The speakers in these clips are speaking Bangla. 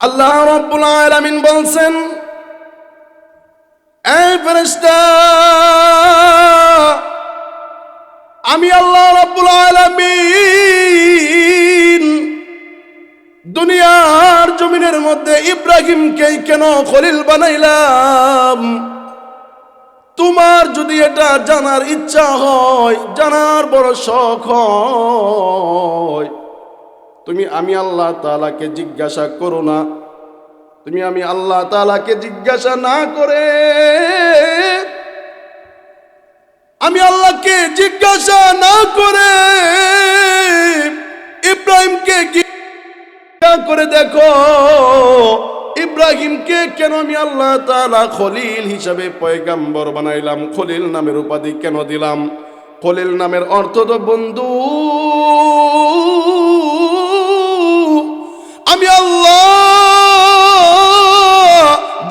আল্লাহ রাব্বুল আলামিন বলছেন, এই ফেরেশতা, আমি আল্লাহ রাব্বুল আলামিন দুনিয়ার জমিনের মধ্যে ইব্রাহিমকে কেন খলিল বানাইলাম? তোমার যদি এটা জানার ইচ্ছা হয়, জানার বড় শখ হয়, তুমি আমি আল্লাহ তাআলাকে জিজ্ঞাসা করো না। তুমি আমি আল্লাহ তাআলাকে জিজ্ঞাসা না করে আমি আল্লাহকে জিজ্ঞাসা না করে ইব্রাহিমকে জিজ্ঞাসা করে দেখো, ইব্রাহিমকে কেন আমি আল্লাহ তাআলা খলিল হিসাবে পয়গাম্বর বানাইলাম, খলিল নামের উপাধি কেন দিলাম? খলিল নামের অর্থ তো বন্ধু। আমি আল্লাহ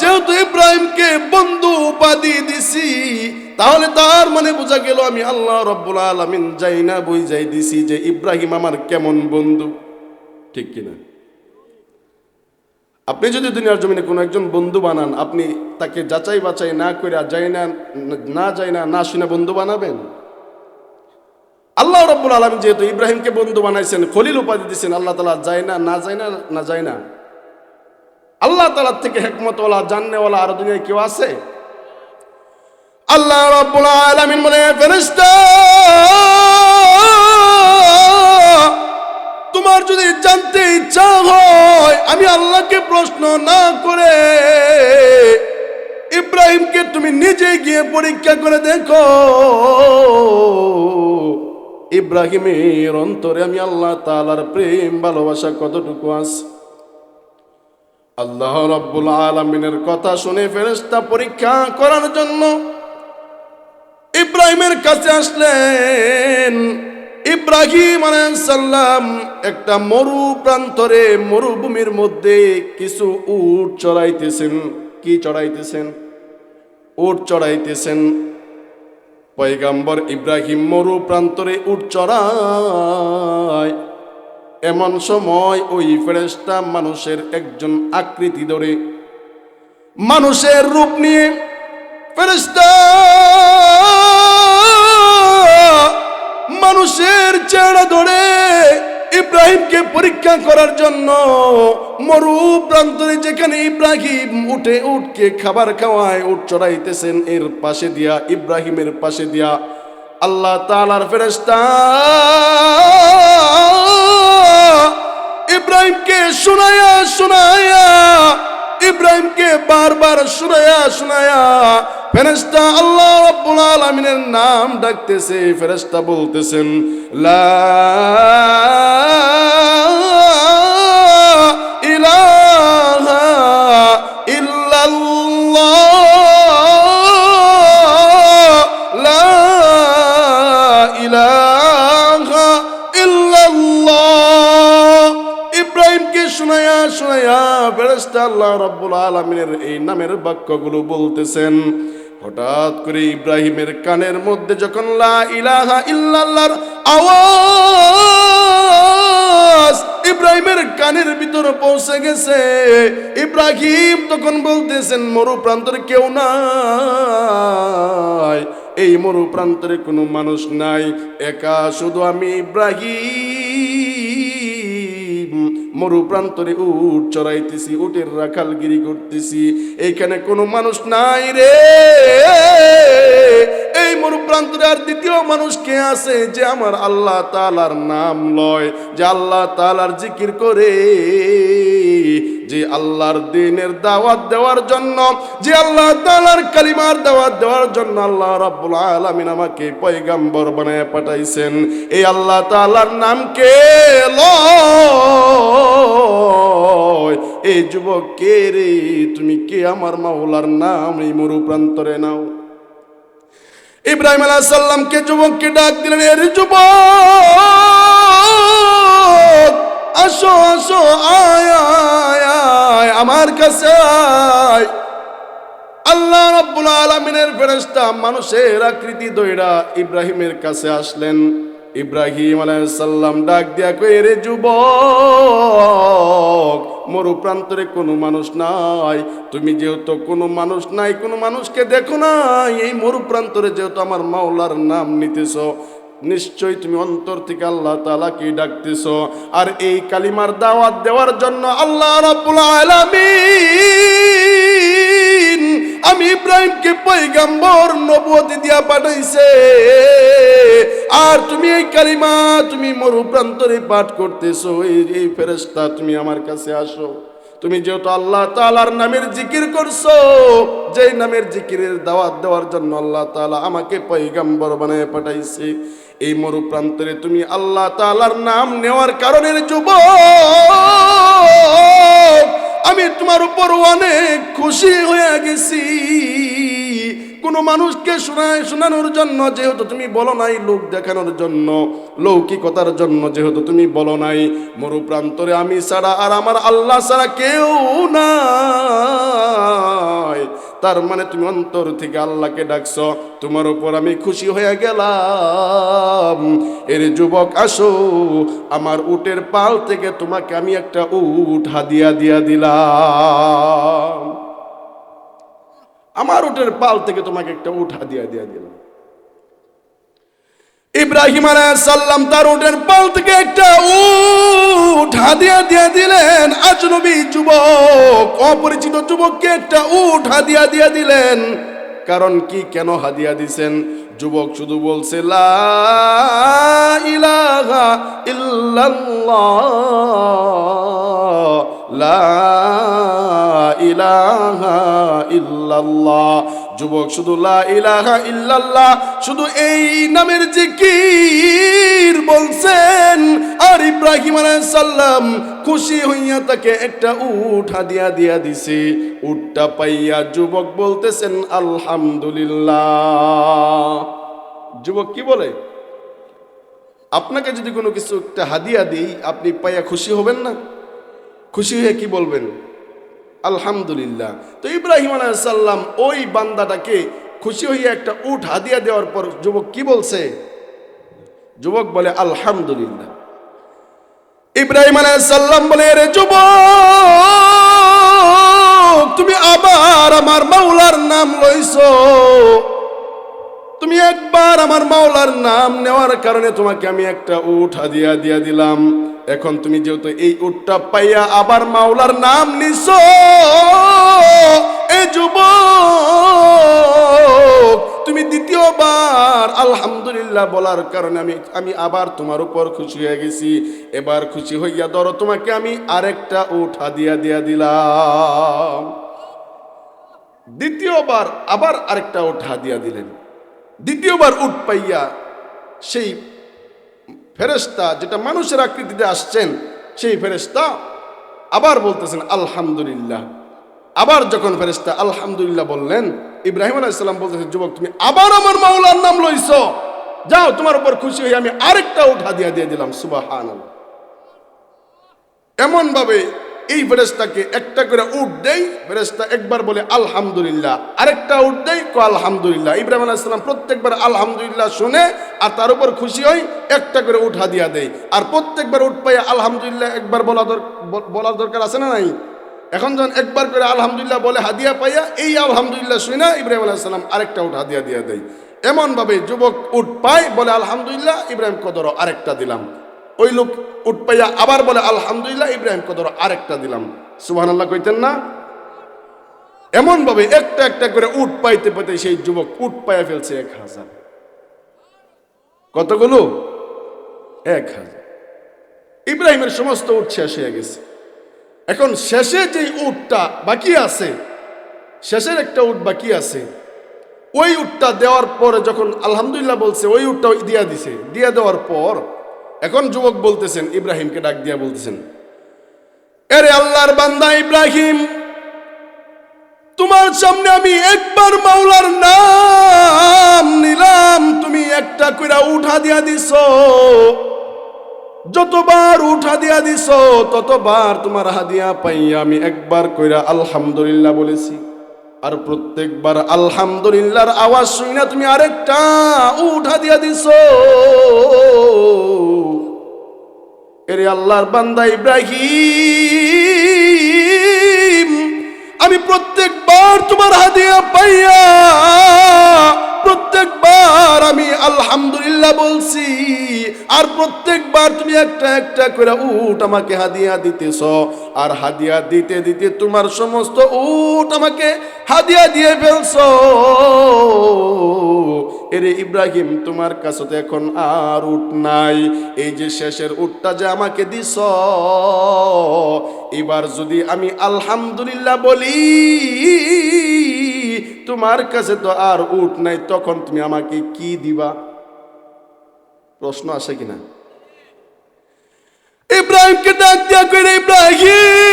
যেহেতু ইব্রাহিমকে বন্ধু উপাধি দিছি, তাহলে তার মানে বোঝা গেল আমি আল্লাহ রাব্বুল আলামিন যাই না বুঝাই দিছি যে ইব্রাহিম আমার কেমন বন্ধু। ঠিক কিনা? আপনি যদি দুনিয়ার জমিনে কোনো একজন বন্ধু বানান, আপনি তাকে যাচাই বাছাই না করে যাই না শুনে বন্ধু বানাবেন? আল্লাহ রাব্বুল আলামিন যেহেতু ইব্রাহিমকে বন্ধু বানাইছেন, খলিল উপাধি দিয়েছেন, আল্লাহ তাআলা যায় না। আল্লাহ তাআলার থেকে হিকমতওয়ালা, জাননেওয়ালা আর দুনিয়ায় কেউ আছে? আল্লাহ রাব্বুল আলামিন বলে, ফেরেশতা, তোমার যদি জানতে ইচ্ছা হয়, আমি আল্লাহকে প্রশ্ন না করে ইব্রাহিমকে তুমি নিজে গিয়ে পরীক্ষা করে দেখো, ইব্রাহিমের অন্তরে আমি আল্লাহ তাআলার প্রেম ভালোবাসা কতটুকু আছে। আল্লাহ রাব্বুল আলামিনের কথা শুনে ফেরেশতা পরীক্ষা করার জন্য ইব্রাহিমের কাছে আসলেন। ইব্রাহিম আলাইহিস সালাম একটা প্রান্তরে, মরুভূমির মধ্যে কিছু উট চড়াইতেছেন। কি চড়াইতেছেন? উট চড়াইতেছেন। পয়গাম্বর ইব্রাহিম প্রান্তরে উট চড়ায়। এমন সময় ওই ফেরেশতা মানুষের একজন আকৃতি ধরে, মানুষের রূপ নিয়ে ফেরেশতা মানুষের চেহারা ধরে ইব্রাহিমকে পরীক্ষা করার জন্য মরু প্রান্তরে যেখানে ইব্রাহিম উটকে খাবার খাওয়ায়, উট চড়াইতেছেন, এর পাশে দিয়া, ইব্রাহিমের পাশে দিয়া আল্লাহ তাআলার ফেরেশতা ইব্রাহিমকে শোনায়া ইব্রাহিমকে বারবার শোনায়া ফেরেশতা আল্লাহ রাব্বুল আলামিনের নাম ডাকতেছে। ফেরেশতা বলতেছেন, লা ইলাহা ইল্লাল্লাহ, লা ইলাহা ইল্লাল্লাহ। ইব্রাহিমকে শোনায়া ফেরেশতা আল্লাহ রাব্বুল আলামিনের এই নামের বাক্যগুলো বলতেছেন। হঠাৎ করে ইব্রাহিমের কানের মধ্যে যখন লা ইলাহা ইল্লাল্লাহর আওয়াজ ইব্রাহিমের কানের ভিতরে পৌঁছে গেছে, ইব্রাহিম তখন বলতেছেন, মরু প্রান্তরে কেউ নাই, এই মরু প্রান্তরে কোনো মানুষ নাই, একা শুধু আমি ইব্রাহিম মরু প্রান্তরে উট চড়াইতেছি, উটের রাখালগিরি করতেছি, এইখানে কোনো মানুষ নাই রে। এই মরু প্রান্তরে আর দ্বিতীয় মানুষ কে আছে যে আমার আল্লাহ তাআলার নাম লয়, যে আল্লাহ তাআলার জিকির করে, যে আল্লাহর দ্বীনের দাওয়াত দেওয়ার জন্য, যে আল্লাহ তাআলার কালিমার দাওয়াত দেওয়ার জন্য আল্লাহ রাব্বুল আলামিন আমাকে পয়গাম্বর বানায় পাঠাইছেন। এই আল্লাহ তাআলার নাম কে লয়? এই যুবক কে রে? তুমি কে? আমার মাওলার নাম এই মরু প্রান্তরে নাও। ইব্রাহিম আলাইহিস সালামকে যুবককে ডাক দিলেন, এর যুবক, আসো আয় আমার কাছে আয়। আল্লাহ রাব্বুল আলামিনের ফেরেশতা মানুষের আকৃতি ধইরা ইব্রাহিমের কাছে আসলেন। ইব্রাহিম আলাইহিস সালাম ডাক দিয়া কয়ে, রে যুবক, মরু প্রান্তরে কোনো মানুষ নাই, তুমি যেহেতু কোনো মানুষ নাই, কোনো মানুষকে দেখো না, এই মরু প্রান্তরে যেহেতু আমার মাওলার নাম নিতেছ, নিশ্চয়ই তুমি অন্তর থেকে আল্লাহ তাআলাকে ডাকতেছ। আর এই কালিমার দাওয়াত দেওয়ার জন্য আল্লাহ রাব্বুল আলামিন আমি ইব্রাহিমকে পয়গম্বর নবুয়ত দিয়া পাঠাইছে। আর তুমি এই কালিমা তুমি মরু প্রান্তরে পাঠ করতেছো, এই ফেরেশতা তুমি আমার কাছে আসো। তুমি যেহেতু আল্লাহ তাআলার নামের জিকির করছো, যেই নামের জিকিরের দাওয়াত দেওয়ার জন্য আল্লাহ তাআলা আমাকে পয়গম্বর বানায় পাঠাইছে, এই মরু প্রান্তরে তুমি আল্লাহ তাআলার নাম নেওয়ার কারণে যুবক আমি তোমার উপর অনেক খুশি হয়ে গেছি। কোনো মানুষকে শোনানোর জন্য যেহেতু তুমি বলো নাই, লোক দেখানোর জন্য, লৌকিকতার জন্য যেহেতু তুমি বলো নাই, মরু প্রান্তরে আমি ছাড়া আর আমার আল্লাহ ছাড়া কেউ নাই, তার মানে তুমি অন্তর থেকে আল্লাহকে ডাকছো, তোমার উপর আমি খুশি হয়ে গেলাম। এর যুবক আসো, আমার উটের পাল থেকে তোমাকে আমি একটা উট হাদিয়া দিয়া দিলাম, আমার উটের পাল থেকে তোমাকে একটা উট হাদিয়া দিয়া দিলাম। ইব্রাহিম আলাইহিস সালাম তার উটের পাল থেকে একটা উট হাদিয়া দিয়ে দিলেন। আজনবী যুবক, অপরিচিত যুবককে একটা উট হাদিয়া দিয়ে দিলেন। কারণ কি, কেন হাদিয়া দিছেন? যুবক শুধু বলছে লা ইলাহা ইল্লাল্লাহ, লা ইলাহা ইল্লাল্লাহ। যুবক শুধু লা ইলাহা ইল্লাল্লাহ, শুধু এই নামের জিকির বলছেন। আর ইব্রাহিম আলাইহিস সালাম খুশি হইয়া তাকে একটা উট হাদিয়া দিয়া দিছে। উটটা পাইয়া যুবক বলতেছেন আলহামদুলিল্লাহ। যুবক কি বলে? আপনাকে যদি কোনো কিছু একটা হাদিয়া দিই, আপনি পাইয়া খুশি হবেন না? খুশি হয়ে কি বলবেন? আলহামদুলিল্লাহ। তো ইব্রাহিম আলাইহিস সালাম ওই বান্দাটাকে খুশি হইয়া একটা উট হাদিয়া দেওয়ার পর যুবক কি বলছে? যুবক বলে আলহামদুলিল্লাহ। ইব্রাহিম আলাইহিস সালাম বলে, রে যুবক, তুমি আবার আমার মাওলার নাম লইছো, তুমি একবার আমার মাওলার নাম নেওয়ার কারণে তোমাকে আমি একটা উট হাদিয়া দিয়া দিলাম। এখন তুমি যেহেতু এই উটটা পাইয়া আবার মাওলার নাম নিছো, এ যুবক তুমি দ্বিতীয়বার আলহামদুলিল্লাহ বলার কারণে আমি আবার তোমার উপর খুশি হয়ে গেছি। এবার খুশি হইয়া ধরো, তোমাকে আমি আরেকটা উট হাদিয়া দিয়া দিলাম। দ্বিতীয়বার আবার আরেকটা উট হাদিয়া দিলেন। দ্বিতীয়বার উট পাইয়া সেই ফেরেশতা, যেটা মানুষের আকৃতিতে আসছেন, সেই ফেরেশতা আবার বলতেছেন আলহামদুলিল্লাহ। আবার যখন ফেরেশতা আলহামদুলিল্লাহ বললেন, ইব্রাহিম আলাইহিস সালাম বলতেছেন, যুবক তুমি আবার আমার মাওলার নাম লইছো, যাও তোমার উপর খুশি হয়ে আমি আরেকটা উট হাদিয়া দিয়ে দিলাম। সুবহানাল্লাহ। এমন ভাবে এই ফেরেশতাকে একটা করে উট দেই, ফেরেশতা একবার বলে আলহামদুলিল্লাহ, আরেকটা উট দেই কো আলহামদুলিল্লাহ। ইব্রাহিম আলাইহিস সালাম প্রত্যেকবার আলহামদুলিল্লাহ শুনে আর তার উপর খুশি হই, একটা করে উট হাদিয়া দেই। আর প্রত্যেকবার উট পাইয়া আলহামদুলিল্লাহ একবার বলার দরকার আছে না নাই? এখন যখন একবার করে আলহামদুলিল্লাহ বলে হাদিয়া পাইয়া, এই আলহামদুলিল্লাহ শুনে ইব্রাহিম আলাইহিস সালাম আরেকটা উট হাদিয়া দিয়ে দেয়। এমন ভাবে যুবক উট পায়, বলে আলহামদুলিল্লাহ, ইব্রাহিম কদর আরেকটা দিলাম। ওই লোক উট পাইয়া আবার বলে আলহামদুলিল্লাহ, ইব্রাহিম কদর আরেকটা দিলাম। সুবহানাল্লাহ কইতেন না? এমন ভাবে একটা একটা করে উট পাইতে পাইতে সেই যুবক উট পাইয়া ফেলছে 1000। কতগুলো? 1000। ইব্রাহিমের সমস্ত উট শেষ হয়ে গেছে। এখন শেষে যে উটটা বাকি আছে, শেষের একটা উট বাকি আছে, ওই উটটা দেওয়ার পরে যখন আলহামদুলিল্লাহ বলছে, ওই উটটা দিয়া দিছে। দিয়া দেওয়ার পর এখন যুবক বলতেছেন, ইব্রাহিমকে ডাক দিয়া বলতেছেন, এরে আল্লাহর বান্দা ইব্রাহিম, তোমার সামনে আমি একবার মাওলার নাম নিলাম, তুমি একটা কইরা উঠা দিয়া দিছ। যতবার উঠা দিয়া দিছ ততবার তোমার হাদিয়া পাইয়া আমি একবার কইরা আলহামদুলিল্লাহ বলেছি। আর প্রত্যেকবার আলহামদুলিল্লাহর আওয়াজ শুনি না তুমি আরেকটা উট হাদিয়া দিছো। এরে আল্লাহর বান্দা ইব্রাহিম, আমি প্রত্যেকবার তোমার হাদিয়া পাইয়া প্রত্যেকবার আমি আলহামদুলিল্লাহ বলছি, আর প্রত্যেকবার তুমি একটা একটা করে উট আমাকে হাদিয়া দিতেছ। আর হাদিয়া দিতে দিতে তোমার সমস্ত উট আমাকে হাদিয়া দিয়ে ফেলছ। এরে ইব্রাহিম, তোমার কাছে তো এখন আর উট নাই। এই যে শেষের উটটা যে আমাকে দিছ, এবার যদি আমি আলহামদুলিল্লাহ বলি, তোমার কাছে তো আর উট নাই, তখন তুমি আমাকে কি দিবা? প্রশ্ন আসে কিনা? ইব্রাহিমকে ডাক দিয়া করে, ইব্রাহিম,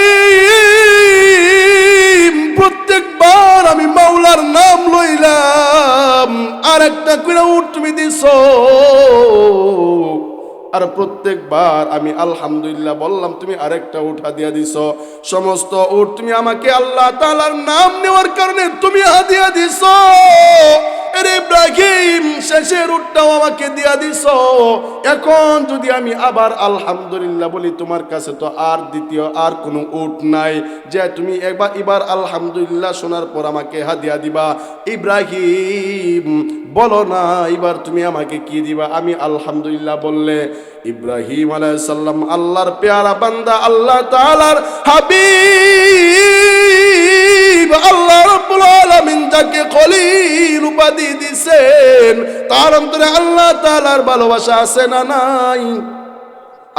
প্রত্যেকবার আমি মাওলার নাম লইলাম, আর একটা করে উট তুমি দিছ। আর প্রত্যেকবার আমি আলহামদুলিল্লাহ বললাম, তুমি আরেকটা উট হাদিয়া দিছ। সমস্ত উট তুমি আমাকে আল্লাহ তাআলার নাম নেওয়ার কারণে তুমি হাদিয়া দিছ। আরে ইব্রাহিম, শেষের উটটাও আমাকে দিয়া দিছ। এখন যদি আমি আবার আলহামদুলিল্লাহ বলি, তোমার কাছে তো আর দ্বিতীয় আর কোনো উট নাই যে তুমি এবার আলহামদুলিল্লাহ শোনার পর আমাকে হাদিয়া দিবা। ইব্রাহিম, বলো না এবার তুমি আমাকে কি দিবা? আমি আলহামদুলিল্লাহ বললে ইব্রাহিম আলাইহিস সালাম আল্লাহর পেয়ারা বান্দা, আল্লাহ তাআলার হাবিব, আল্লাহ রাব্বুল আলামিন যাকে খলিল উপাধি দিয়েছেন, তার অন্তরে আল্লাহ তাআলার ভালোবাসা আছে না নাই?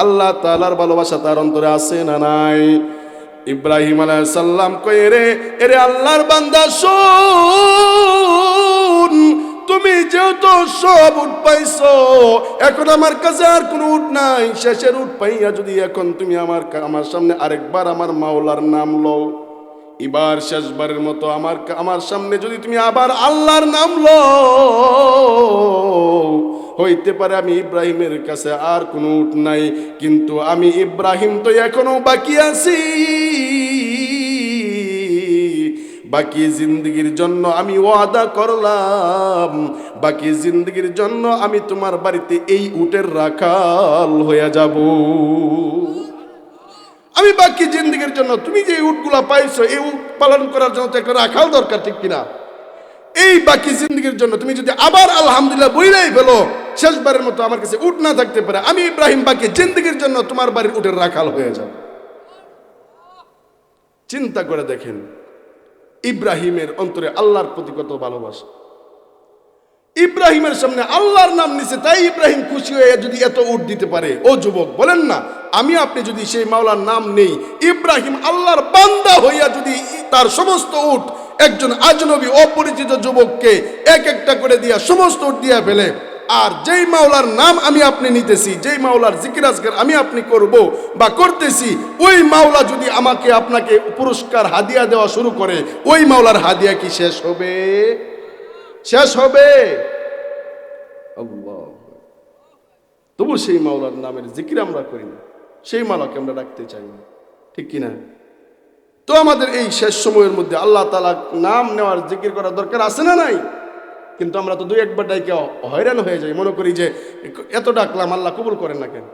আল্লাহ তাআলার ভালোবাসা তার অন্তরে আছে না নাই? ইব্রাহিম আলাইহিস সালাম কই, এরে আল্লাহর বান্দা শোন, তুমি যেহেতু সব উট পাইছো, এখন আমার কাছে আর কোনো উট নাই। শেষের উট পাইয়া যদি এখন তুমি আমার সামনে আরেকবার আমার মাওলার নাম লও, এবার শেষবারের মতো আমার সামনে যদি তুমি আবার আল্লাহর নাম লও, হইতে পারে আমি ইব্রাহিমের কাছে আর কোনো উট নাই, কিন্তু আমি ইব্রাহিম তো এখনো বাকি আছি। বাকি জিন্দগির জন্য আমি ওয়াদা করলাম, বাকি জিন্দগির জন্য আমি তোমার বাড়িতে এই উটের রাখাল হয়ে যাব। আমি বাকি জিন্দগির জন্য, তুমি যে উটগুলা পাইছো, এই উট পালন করার জন্য তো একটা রাখাল দরকার, ঠিক কিনা? এই বাকি জিন্দগির জন্য তুমি যদি আবার আলহামদুলিল্লাহ বইলাই ফেলো, শেষবারের মতো আমার কাছে উট না থাকতে পারে, আমি ইব্রাহিম বাকি জিন্দগির জন্য তোমার বাড়ির উটের রাখাল হয়ে যাব। চিন্তা করে দেখেন ইব্রাহিমের অন্তরে আল্লাহর প্রতি কত ভালোবাসা। ইব্রাহিমের সামনে আল্লাহর নাম নিছে, তাই ইব্রাহিম খুশি হয়ে যদি এত উট দিতে পারে। ও যুবক, বলেন না, আমি আপনি যদি সেই মাওলার নাম নেই, ইব্রাহিম আল্লাহর বান্দা হইয়া যদি তার সমস্ত উট একজন আজনবী অপরিচিত যুবককে এক একটা করে দিয়া সমস্ত উট দিয়া ফেলে, আর যেই মাওলার নাম আমি আপনি নিতেছি, যেই মাওলার জিকির আজকার আমি আপনি করব বা করতেছি, ওই মাওলা যদি আমাকে আপনাকে পুরস্কার হাদিয়া দেওয়া শুরু করে, ওই মাওলার হাদিয়া কি শেষ হবে? শেষ হবে? আল্লাহ, তবু সেই মাওলার নামের জিকির আমরা করি না, সেই মাওলাকে আমরা রাখতে চাই না, ঠিক কিনা? তো আমাদের এই শেষ সময়ের মধ্যে আল্লাহ তাআলা নাম নেওয়ার জিকির করার দরকার আছে না নাই? কিন্তু আমরা তো দুই একবার ডাইকে হয়রান হয়ে যাই, মনে করি যে এত ডাকলাম আল্লাহ কবুল করেন না কেন?